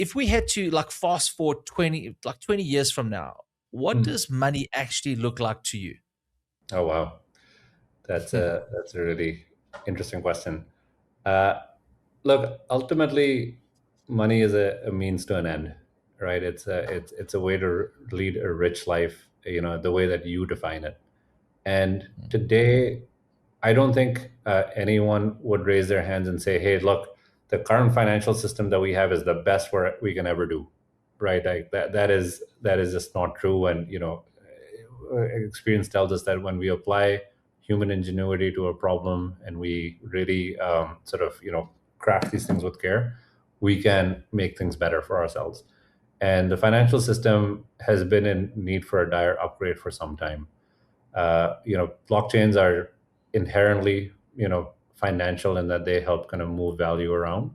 if we had to like fast forward 20 years from now, what Mm. does money actually look like to you? Oh wow, that's a really interesting question. Uh, Look, ultimately, money is a means to an end, right? It's a way to lead a rich life, the way that you define it. And today, I don't think anyone would raise their hands and say, "Hey, look, the current financial system that we have is the best we can ever do," right? Like that is just not true. And experience tells us that when we apply human ingenuity to a problem and we really sort of craft these things with care, we can make things better for ourselves. And the financial system has been in need for a dire upgrade for some time. Blockchains are inherently, financial in that they help kind of move value around.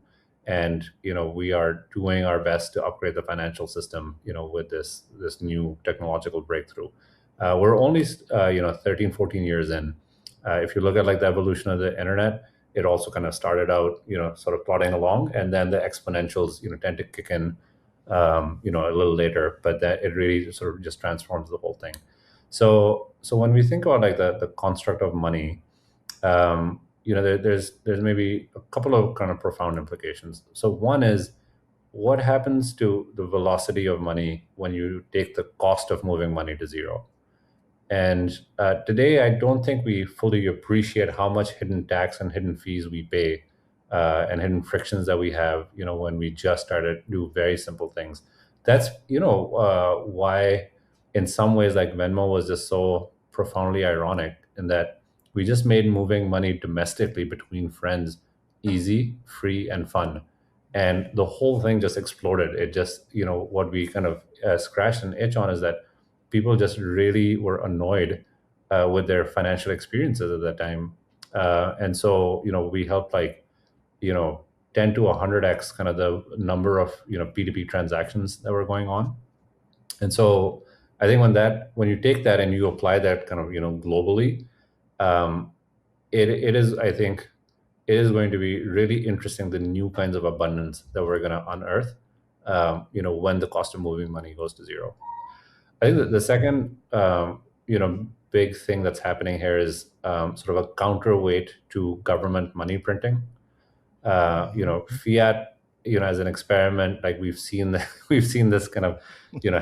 And, we are doing our best to upgrade the financial system, with this new technological breakthrough. We're only, 13, 14 years in. If you look at like the evolution of the internet, it also kind of started out, sort of plodding along, and then the exponentials, tend to kick in, a little later, but that it really sort of just transforms the whole thing. So when we think about like the construct of money, there's maybe a couple of kind of profound implications. So one is, what happens to the velocity of money when you take the cost of moving money to zero? And today, I don't think we fully appreciate how much hidden tax and hidden fees we pay, and hidden frictions that we have, when we just started to do very simple things. That's, why in some ways, like Venmo was just so profoundly ironic in that we just made moving money domestically between friends easy, free, and fun. And the whole thing just exploded. It just, what we kind of scratched an itch on is that people just really were annoyed with their financial experiences at that time. And so, we helped like, you know, 10 to 100x kind of the number of, P2P transactions that were going on. And so I think when you take that and you apply that kind of, globally, um, it is, I think, it is going to be really interesting, the new kinds of abundance that we're going to unearth, when the cost of moving money goes to zero. I think that the second, big thing that's happening here is sort of a counterweight to government money printing. Fiat, as an experiment, like we've seen, we've seen this kind of,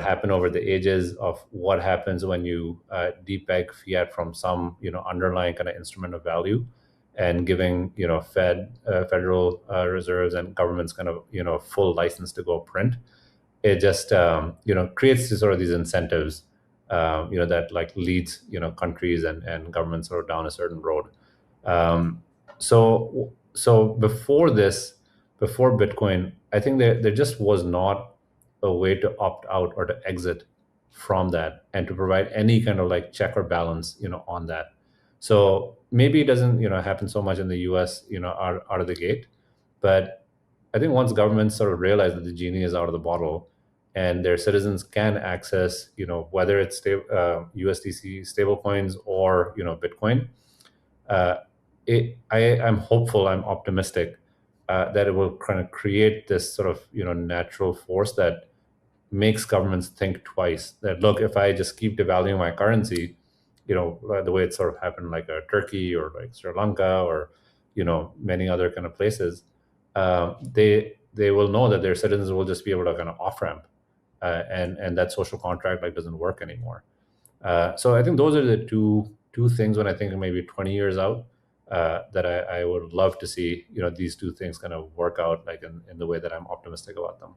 happen over the ages of what happens when you depeg fiat from some, underlying kind of instrument of value, and giving, federal reserves and governments kind of, full license to go print. It just creates sort of these incentives, that like leads, countries and governments sort of down a certain road. So before this, before Bitcoin, I think there just was not a way to opt out or to exit from that and to provide any kind of like check or balance, on that. So maybe it doesn't, happen so much in the US, out of the gate. But I think once governments sort of realize that the genie is out of the bottle and their citizens can access, whether it's USDC stablecoins or, Bitcoin, uh, I'm hopeful, I'm optimistic that it will kind of create this sort of, natural force that makes governments think twice. That look, if I just keep devaluing my currency, the way it sort of happened like Turkey or like Sri Lanka or, many other kind of places, they will know that their citizens will just be able to kind of off ramp, and that social contract like doesn't work anymore. So I think those are the two things when I think maybe 20 years out, that I would love to see, these two things kind of work out like in the way that I'm optimistic about them.